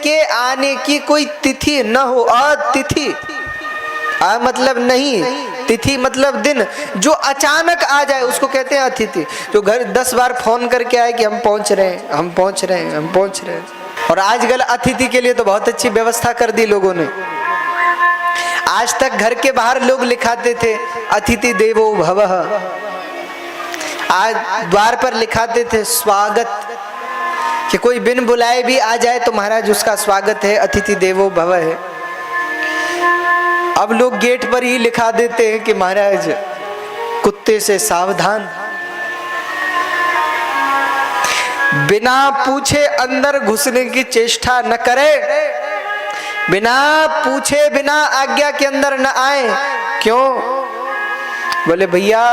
के आने की कोई तिथि न हो। अतिथि मतलब नहीं, तिथि मतलब दिन, जो अचानक आ जाए उसको कहते हैं अतिथि। जो घर 10 बार फोन करके आए कि हम पहुंच रहे हैं, हम पहुंच रहे हैं, हम पहुंच रहे हैं। और आजकल अतिथि के लिए तो बहुत अच्छी व्यवस्था कर दी लोगों ने। आज तक घर के बाहर लोग लिखाते थे अतिथि देवो भवः, आज द्वार पर लिखाते थे स्वागत, कि कोई बिन बुलाए भी आ जाए तो महाराज उसका स्वागत है, अतिथि देवो भव है। अब लोग गेट पर ही लिखा देते हैं कि महाराज कुत्ते से सावधान। बिना पूछे अंदर घुसने की चेष्टा न करे, बिना पूछे बिना आज्ञा के अंदर न आए। क्यों? बोले भैया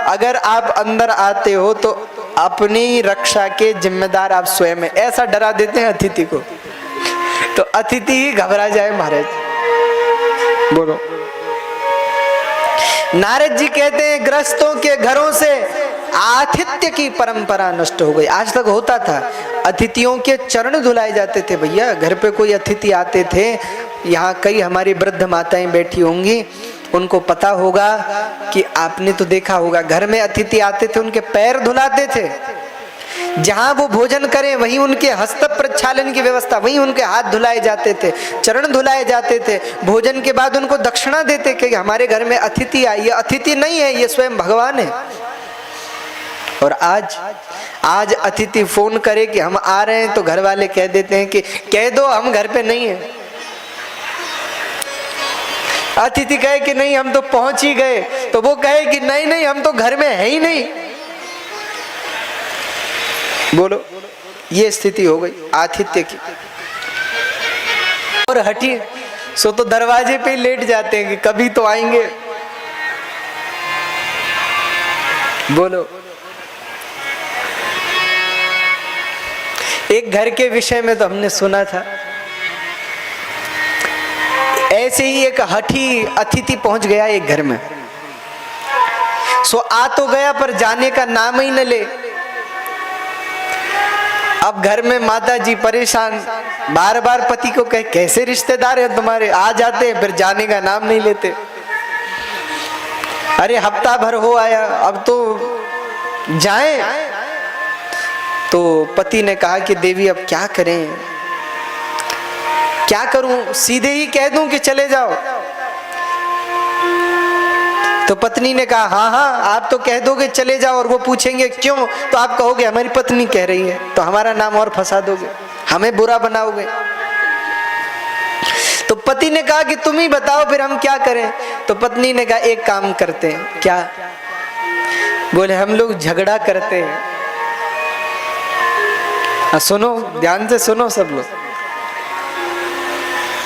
अगर आप अंदर आते हो तो अपनी रक्षा के जिम्मेदार आप स्वयं हैं। ऐसा डरा देते हैं अतिथि को, तो अतिथि ही घबरा जाए महाराज। बोलो। नारद जी कहते हैं गृहस्थों के घरों से आतिथ्य की परंपरा नष्ट हो गई। आज तक होता था, अतिथियों के चरण धुलाए जाते थे। भैया घर पे कोई अतिथि आते थे, यहाँ कई हमारी वृद्ध माताएं बैठी होंगी, उनको पता होगा कि आपने तो देखा होगा, घर में अतिथि आते थे उनके पैर धुलाते थे। जहां वो भोजन करें वहीं उनके हस्त प्रक्षालन की व्यवस्था, वहीं उनके हाथ धुलाए जाते थे, चरण धुलाए जाते थे। भोजन के बाद उनको दक्षिणा देते कि हमारे घर में अतिथि आई। ये अतिथि नहीं है, ये स्वयं भगवान है। और आज अतिथि फोन करे कि हम आ रहे हैं तो घर वाले कह देते हैं कि कह दो हम घर पे नहीं है। अतिथि कहे कि नहीं हम तो पहुंच ही गए, तो वो कहे कि नहीं नहीं हम तो घर में है ही नहीं। बोलो, ये स्थिति हो गई आतिथ्य की। और हटी सो तो दरवाजे पे लेट जाते हैं कि कभी तो आएंगे। बोलो। एक घर के विषय में तो हमने सुना था, ऐसे ही एक हठी अतिथि पहुंच गया एक घर में। सो आ तो गया पर जाने का नाम ही न ले। अब घर में माता जी परेशान, बार बार पति को कहे कैसे रिश्तेदार हैं तुम्हारे, आ जाते हैं फिर जाने का नाम नहीं लेते। अरे हफ्ता भर हो आया, अब तो जाएं। तो पति ने कहा कि देवी अब क्या करें, क्या करूं, सीधे ही कह दूं कि चले जाओ। तो पत्नी ने कहा हाँ हाँ आप तो कह दोगे चले जाओ, और वो पूछेंगे क्यों, तो आप कहोगे हमारी पत्नी कह रही है, तो हमारा नाम और फंसा दोगे, हमें बुरा बनाओगे। तो पति ने कहा कि तुम ही बताओ फिर हम क्या करें। तो पत्नी ने कहा एक काम करते हैं। क्या? बोले हम लोग झगड़ा करते हैं। सुनो ध्यान से सुनो सब लोग।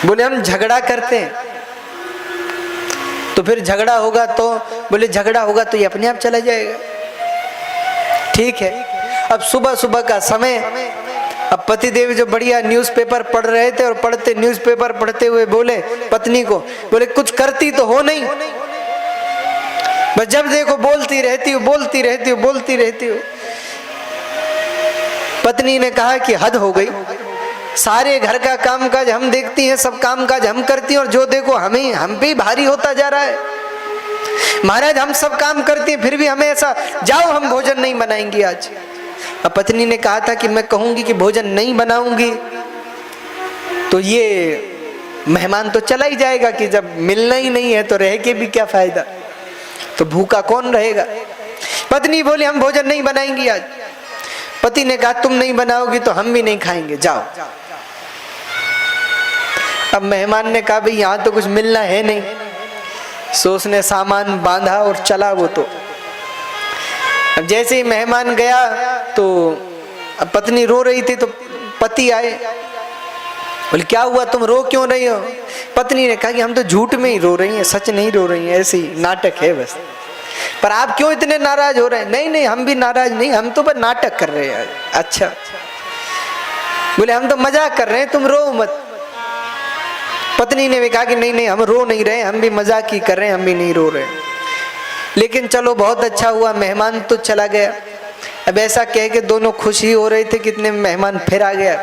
बोले हम झगड़ा करते हैं। तो फिर झगड़ा होगा तो, बोले झगड़ा होगा तो ये अपने आप चला जाएगा। ठीक है। अब सुबह सुबह का समय, अब पतिदेव जो बढ़िया न्यूज़पेपर पढ़ रहे थे और पढ़ते न्यूज़पेपर पढ़ते हुए बोले पत्नी को, बोले कुछ करती तो हो नहीं, बस जब देखो बोलती रहती हो बोलती रहती हो बोलती रहती हो। पत्नी ने कहा कि हद हो गई, सारे घर का काम काज हम देखती हैं, सब काम काज हम करती हैं, और जो देखो हमें हम पे भारी होता जा रहा है। महाराज हम सब काम करती हैं फिर भी हमें ऐसा, जाओ हम भोजन नहीं बनाएंगी आज। अब पत्नी ने कहा था कि मैं कहूंगी कि भोजन नहीं बनाऊंगी तो ये मेहमान तो चला ही जाएगा, कि जब मिलना ही नहीं है तो रह के भी क्या फायदा, तो भूखा कौन रहेगा। पत्नी बोली हम भोजन नहीं बनाएंगी आज। पति ने कहा तुम नहीं बनाओगी तो हम भी नहीं खाएंगे, जाओ। अब मेहमान ने कहा भाई यहाँ तो कुछ मिलना है नहीं। सो उसने सामान बांधा और चला वो। तो अब जैसे ही मेहमान गया तो अब पत्नी रो रही थी, तो पति आए, बोले क्या हुआ तुम रो क्यों रही हो। पत्नी ने कहा कि हम तो झूठ में ही रो रही हैं, सच नहीं रो रही हैं, ऐसे ही नाटक है बस। पर आप क्यों इतने नाराज हो रहे हैं। नहीं नहीं हम भी नाराज नहीं, हम तो बस नाटक कर रहे हैं। अच्छा। बोले हम तो मजाक कर रहे हैं, तुम रो मत। पत्नी ने भी कहा कि नहीं नहीं हम रो नहीं रहे, हम भी मजाक ही कर रहे हैं, हम भी नहीं रो रहे। लेकिन चलो बहुत अच्छा हुआ मेहमान तो चला गया। अब ऐसा कह के दोनों खुश ही हो रहे थे, कितने मेहमान फिर आ गया।